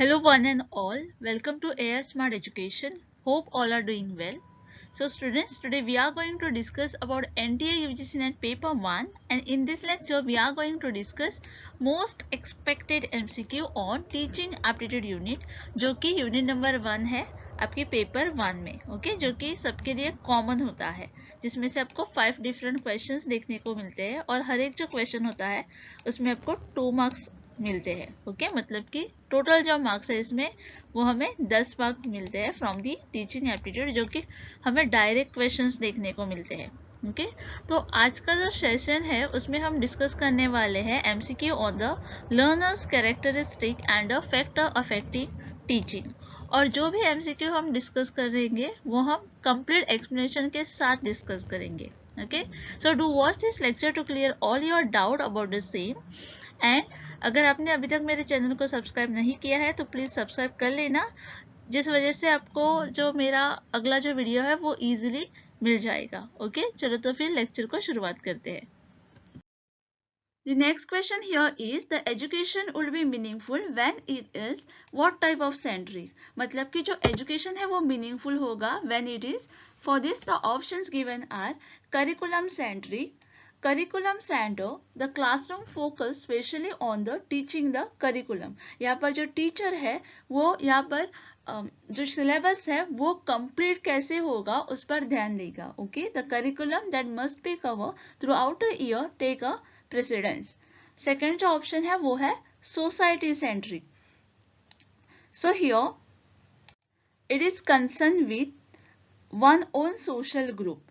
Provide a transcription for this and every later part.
Hello one and all, welcome to AR Smart Education. Hope all are doing well. So students, today we are going to discuss about NTA UGC NET paper 1, and in this lecture we are going to discuss most expected MCQ on teaching aptitude unit, जो कि unit number 1 है आपके paper 1 में, okay, जो कि सबके लिए common होता है, जिसमें से आपको 5 डिफरेंट क्वेश्चंस देखने को मिलते हैं और हर एक जो क्वेश्चन होता है उसमें आपको 2 मार्क्स मिलते हैं। ओके, मतलब कि टोटल जो मार्क्स है इसमें वो हमें 10 मार्क्स मिलते हैं फ्रॉम दी टीचिंग एप्टीट्यूड, जो कि हमें डायरेक्ट क्वेश्चंस देखने को मिलते हैं। ओके, तो आज का जो सेशन है उसमें हम डिस्कस करने वाले हैं MCQ on the learners characteristic and the factor affecting teaching. और जो भी एमसीक्यू हम डिस्कस करेंगे वो हम कंप्लीट एक्सप्लेनेशन के साथ डिस्कस करेंगे। Okay, so do watch this lecture to clear all your doubt about the same. And अगर आपने अभी तक मेरे चैनल को सब्सक्राइब नहीं किया है तो प्लीज़ सब्सक्राइब कर लेना, जिस वजह से आपको जो मेरा अगला जो वीडियो है वो इजीली मिल जाएगा। ओके, चलो तो फिर लेक्चर को शुरुआत करते हैं। The next question here is the education would be meaningful when it is what type of centric? मतलब कि जो education है वो meaningful होगा when it is, for this the options given are curriculum centric, curriculum center, the classroom focus specially on the teaching the curriculum। यहाँ पर जो teacher है वो यहाँ पर जो सिलेबस है वो कंप्लीट कैसे होगा उस पर ध्यान देगा। Okay, the curriculum that must be cover throughout a year take a precedence. Second जो ऑप्शन है वो है society centric, so here it is concern with one own social group.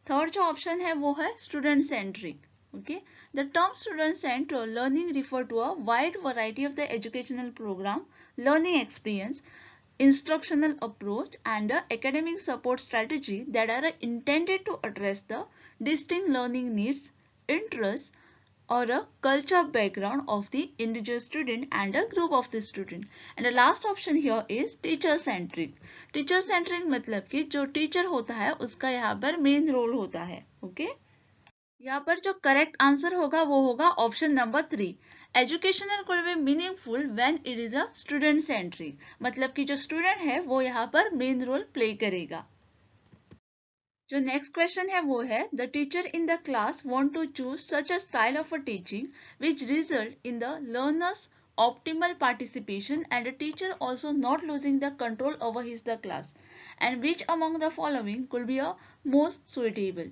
Third जो ऑप्शन है वो है student centric. Okay, the term student central learning refer to a wide variety of the educational program, learning experience, instructional approach and academic support strategy that are intended to address the distinct learning needs, interests or a culture background of the individual student and a group of the student. And the last option here is teacher centric. Teacher centric मतलब कि जो teacher होता है उसका यहाँ पर main role होता है। ओके, यहाँ पर जो करेक्ट आंसर होगा वो होगा option number 3। Educational could be meaningful when it is a student centric, मतलब कि जो स्टूडेंट है वो यहाँ पर मेन रोल प्ले करेगा। जो नेक्स्ट क्वेश्चन है वो है the teacher in the class want to choose such a style of a teaching which result in the learners optimal participation and a teacher also not losing the control over his the class, and which among the following could be a most suitable।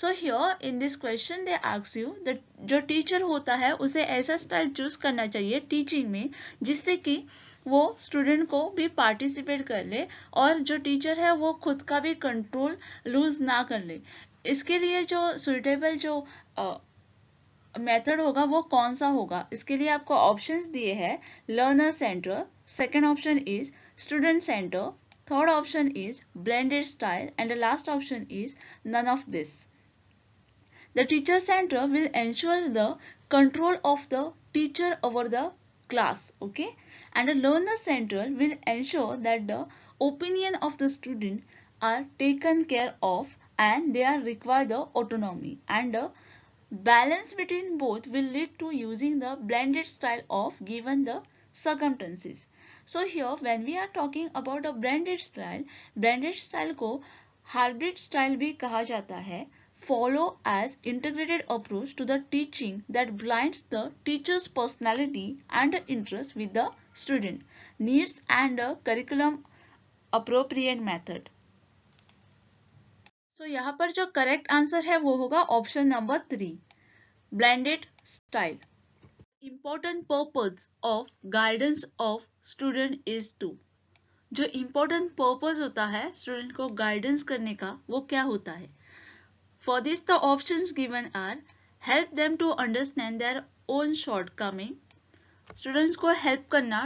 So here in this question they ask you that जो teacher होता है उसे ऐसा style choose करना चाहिए teaching में जिससे कि वो स्टूडेंट को भी पार्टिसिपेट कर ले और जो टीचर है वो खुद का भी कंट्रोल लूज ना कर ले। इसके लिए जो सुइटेबल जो मेथड होगा वो कौन सा होगा, इसके लिए आपको ऑप्शंस दिए हैं learner centre, second option is student centre, third option is blended style and the last option is none of this. The teacher center will ensure the control of the teacher over the class, okay? And the learner center will ensure that the opinion of the student are taken care of and they are require the autonomy, and the balance between both will lead to using the blended style of given the circumstances। So here when we are talking about a blended style को hybrid style भी कहा जाता है, follow as integrated approach to the teaching that blends the teacher's personality and interest with the student needs and a curriculum appropriate method। So यहाँ पर जो correct answer है वो होगा option number 3, blended style। Important purpose of guidance of student is to, जो important purpose होता है student को गाइडेंस करने का वो क्या होता है। For this, the options given are help them to understand their own shortcoming, students को help करना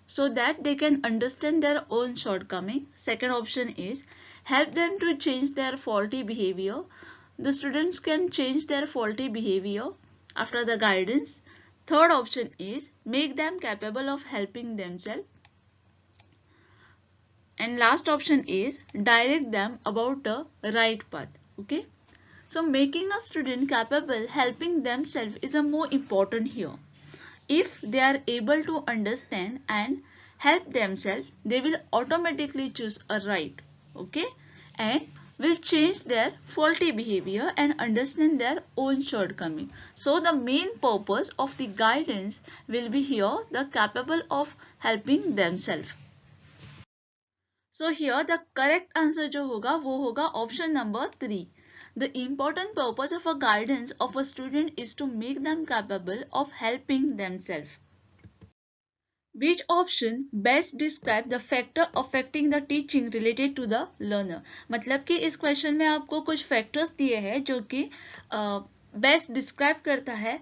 so that they can understand their own shortcoming। Second option is help them to change their faulty behavior, the students can change their faulty behavior after the guidance। Third option is make them capable of helping themselves, and last option is direct them about the right path। Okay, so making a student capable helping themselves is a more important here। If they are able to understand and help themselves, they will automatically choose a right, okay, and will change their faulty behavior and understand their own shortcoming. So the main purpose of the guidance will be here the capable of helping themselves. So here the correct answer जो होगा वो होगा option number 3. The important purpose of a guidance of a student is to make them capable of helping themselves. Which option best describe the factor affecting the teaching related to the learner? मतलब कि इस question में आपको कुछ factors दिए हैं जो कि बेस्ट डिस्क्राइब करता है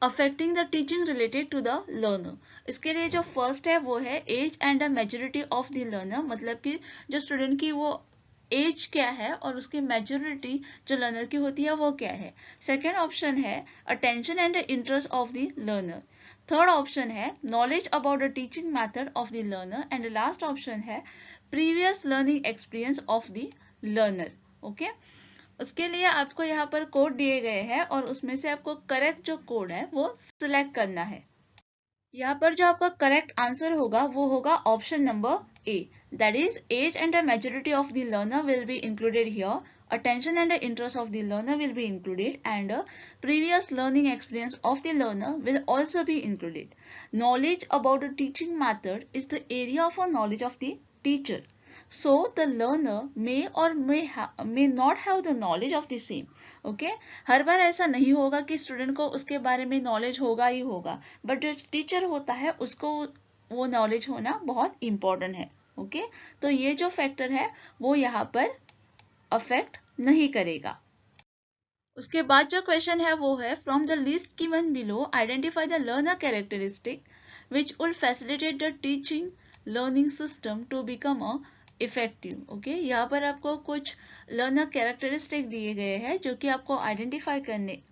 affecting the teaching related to the learner. इसके लिए जो फर्स्ट है वो है age and the maturity of the learner, मतलब कि जो स्टूडेंट की वो एज क्या है और उसकी मैच्योरिटी जो लर्नर की होती है वो क्या है. सेकेंड ऑप्शन है attention and interest of the learner. Third option है knowledge about the teaching method of the learner and last option है previous learning experience of the learner. Okay, उसके लिए आपको यहाँ पर कोड दिए गए हैं और उसमें से आपको करेक्ट जो कोड है वो सिलेक्ट करना है. यहाँ पर जो आपका करेक्ट आंसर होगा वो होगा option number A, that is age and the maturity of the learner will be included here, attention and the interest of the learner will be included, and previous learning experience of the learner will also be included. Knowledge about the teaching method is the area of a knowledge of the teacher. So the learner may or may not have the knowledge of the same. Okay? हर बार ऐसा नहीं होगा कि student को उसके बारे में knowledge होगा ही होगा, बट जो टीचर होता है उसको वो नॉलेज होना बहुत इंपॉर्टेंट है. ओके, तो ये जो फैक्टर है वो यहाँ पर अफेक्ट नहीं करेगा. उसके बाद जो क्वेश्चन है वो है from the list given below identify the learner characteristic which will facilitate the teaching learning system to become a effective. Okay, यहाँ पर आपको कुछ लर्नर कैरेक्टरिस्टिक दिए गए हैं जो कि आपको आइडेंटिफाई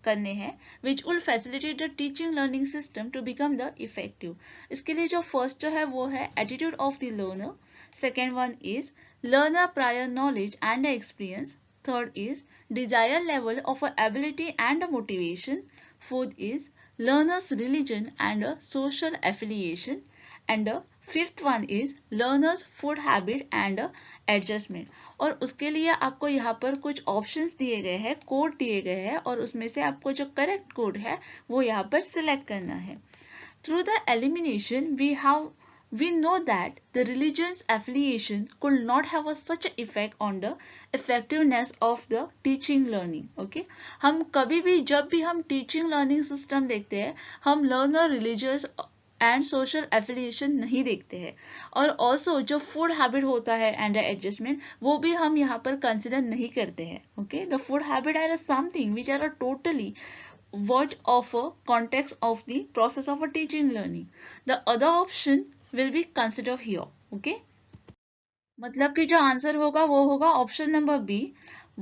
करने हैं which will facilitate the teaching learning system to become the effective. इसके लिए जो फर्स्ट जो है वो है attitude of the learner. Second one is learner prior knowledge and experience. Third is desired level of ability and motivation. Fourth is learner's religion and social affiliation. And fifth one is learner's food habit and adjustment. और उसके लिए आपको यहाँ पर कुछ options दिए गए हैं, कोड दिए गए हैं और उसमें से आपको जो करेक्ट कोड है वो यहाँ पर सिलेक्ट करना है. Through the elimination we know that the religion's affiliation could not have such an effect on the effectiveness of the teaching learning. Okay, हम कभी भी जब भी हम teaching learning system देखते हैं हम learner religious and social affiliation नहीं देखते हैं, और also जो food habit होता है and adjustment वो भी हम यहाँ पर consider नहीं करते हैं. Okay, the food habit are something which are totally what of a context of the process of a teaching learning. The other option will be considered here. Okay, मतलब कि जो आंसर होगा वो होगा option number B.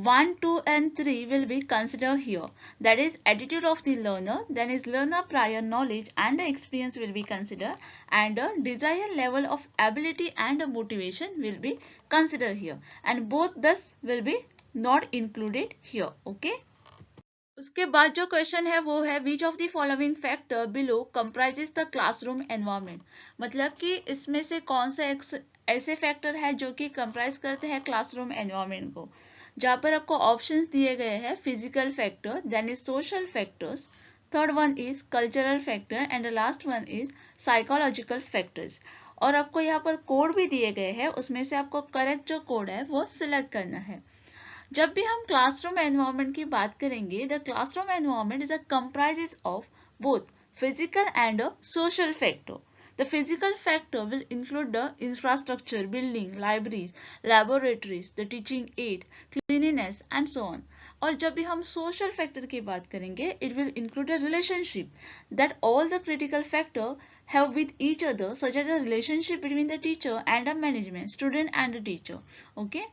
1, 2 and 3 will be considered here. That is attitude of the learner, then is learner prior knowledge and experience will be considered, and a desired level of ability and motivation will be considered here, and both thus will be not included here. Okay, उसके बाद जो question है वो है which of the following factor below comprises the classroom environment. मतलब कि इसमें से कौन से ऐसे फैक्टर है जो कि कंप्राइज करते हैं क्लासरूम एनवायरनमेंट को. जहाँ पर आपको ऑप्शंस दिए गए हैं physical factor, then is social factors, third one is cultural factor and last one is psychological factors. और आपको यहाँ पर कोड भी दिए गए हैं, उसमें से आपको करेक्ट जो कोड है वो सिलेक्ट करना है. जब भी हम क्लासरूम एनवायरनमेंट की बात करेंगे, the classroom environment is a comprises of both physical and social factor. The physical factor will include the infrastructure, building, libraries, laboratories, the teaching aid, cleanliness and so on. और जब भी हम social factor की बात करेंगे, it will include a relationship that all the critical factor have with each other, such as a relationship between the teacher and the management, student and the teacher. Okay?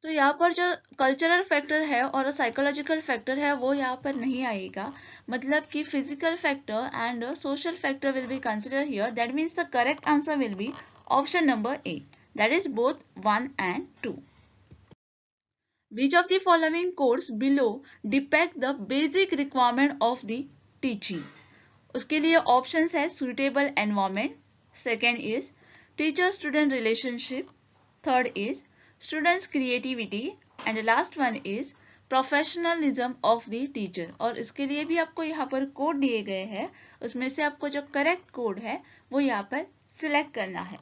तो यहाँ पर जो cultural factor है और psychological factor है वो यहाँ पर नहीं आएगा. मतलब कि physical factor and social factor will be consider here. That means the correct answer will be option number A, that is both 1 and 2. Which of the following codes below depict the basic requirement of the teaching? उसके लिए options है suitable environment, Second is teacher-student relationship. Third is students' creativity. And the last one is professionalism of the teacher. और इसके लिए भी आपको यहाँ पर कोड दिए गए हैं, उसमें से आपको जो करेक्ट कोड है वो यहाँ पर सिलेक्ट करना है.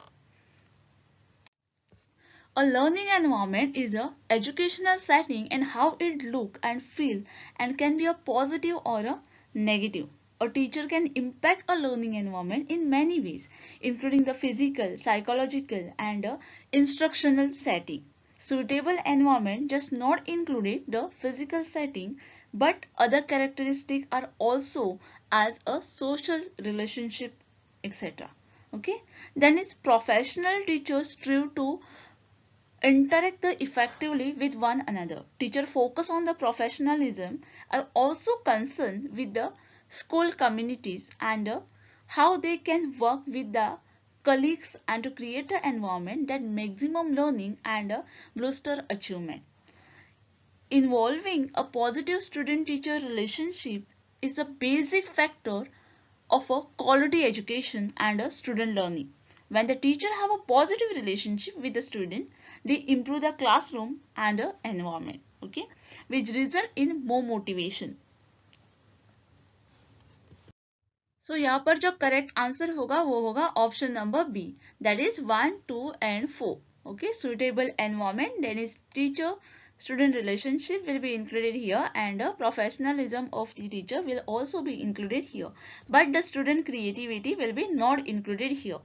A learning environment is a educational setting and how it look and feel and can be a positive or a negative. A teacher can impact a learning environment in many ways, including the physical, psychological, and instructional setting. Suitable environment just not included the physical setting, but other characteristics are also as a social relationship, etc. Okay, then is professional teachers strive to interact effectively with one another. Teachers focus on the professionalism, are also concerned with the school communities and how they can work with the colleagues and to create an environment that maximum learning and booster achievement. Involving a positive student-teacher relationship is the basic factor of a quality education and a student learning. When the teacher have a positive relationship with the student, they improve the classroom and the environment, okay, which result in more motivation. So यहाँ पर जो correct answer होगा वो होगा option number B, that is 1, 2 and 4. Okay, suitable environment, then is teacher student relationship will be included here and professionalism of the teacher will also be included here, but the student creativity will be not included here.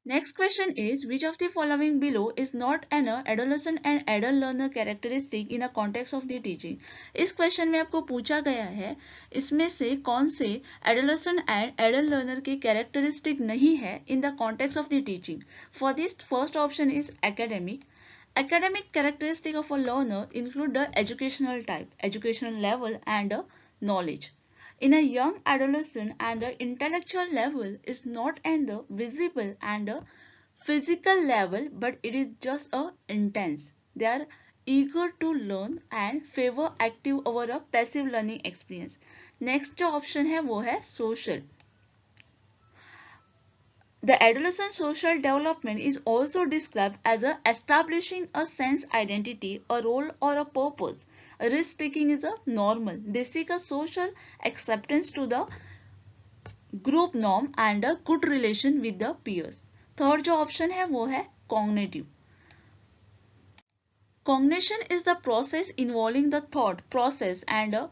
Next question is, which of the following below is not an adolescent and adult learner characteristic in the context of the teaching? इस question में आपको पूछा गया है इसमें से कौन से adolescent and adult learner के characteristic नहीं है in the context of the teaching. For this, first option is academic. Academic characteristic of a learner include the educational type, educational level and knowledge. In a young adolescent and the intellectual level is not at the visible and the physical level, but it is just a intense. They are eager to learn and favor active over a passive learning experience. Next जो option है वो है social. The adolescent social development is also described as establishing a sense identity, a role or a purpose. Risk taking is a normal. They seek a social acceptance to the group norm and a good relation with the peers. Third जो option है वो है cognitive. Cognition is the process involving the thought process and a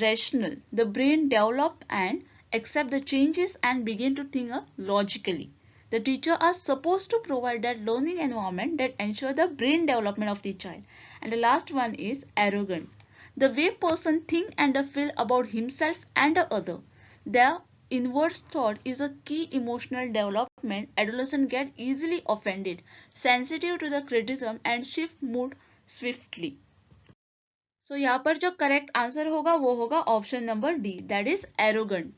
rational. The brain develop and accept the changes and begin to think logically. The teacher are supposed to provide that learning environment that ensure the brain development of the child. And the last one is arrogant. The way person think and feel about himself and the other. Their inward thought is a key emotional development. Adolescents get easily offended, sensitive to the criticism and shift mood swiftly. So यहाँ पर जो correct answer होगा वो होगा option number D, that is arrogant.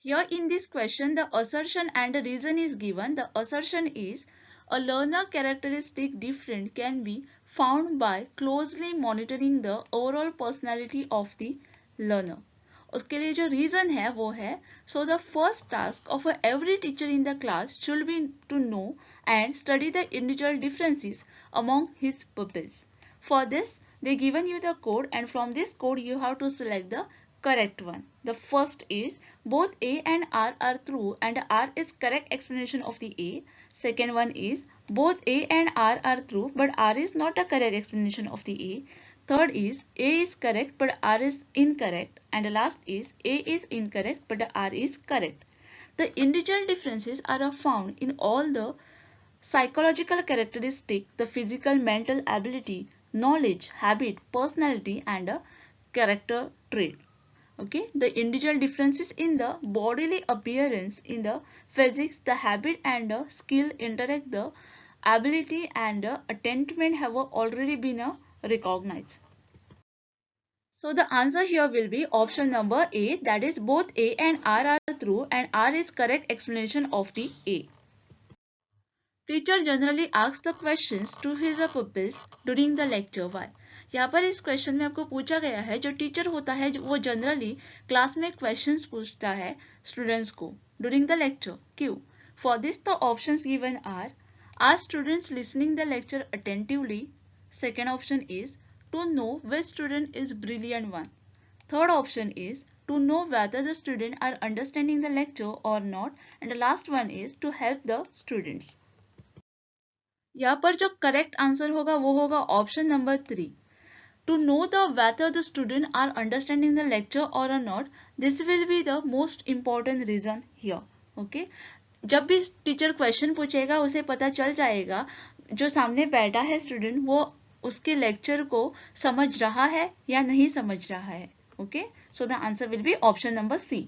Here in this question, the assertion and the reason is given. The assertion is a learner characteristic different can be found by closely monitoring the overall personality of the learner. उसके लिए जो reason है वो है, so the first task of every teacher in the class should be to know and study the individual differences among his pupils. For this, they given you the code and from this code you have to select the correct one. The first is both A and R are true and R is correct explanation of the A. Second one is both A and R are true but R is not a correct explanation of the A. Third is A is correct but R is incorrect. And the last is A is incorrect but R is correct. The individual differences are found in all the psychological characteristics, the physical mental ability, knowledge, habit, personality and a character trait. Okay, the individual differences in the bodily appearance, in the physics, the habit and the skill, interact, the ability and the attainment have already been recognized. So the answer here will be option number A, that is both A and R are true and R is correct explanation of the A. Teacher generally asks the questions to his pupils during the lecture. Why? यहाँ पर इस question में आपको पूछा गया है, जो teacher होता है वो जनरली क्लास में क्वेश्चंस पूछता है स्टूडेंट्स को ड्यूरिंग द लेक्चर. क्यों? For this the options given are students listening the lecture attentively. Second option is to know which student is brilliant one. Third option is to know whether the students are understanding the lecture or not, and the last one is to help the students. यहाँ पर जो correct answer होगा वो होगा option number 3. To know the whether the students are understanding the lecture or not, this will be the most important reason here. Okay? जब भी teacher question पूछेगा उसे पता चल जाएगा जो सामने बैठा है स्टूडेंट वो उसके लेक्चर को समझ रहा है या नहीं समझ रहा है. Okay, so the answer will be option number C.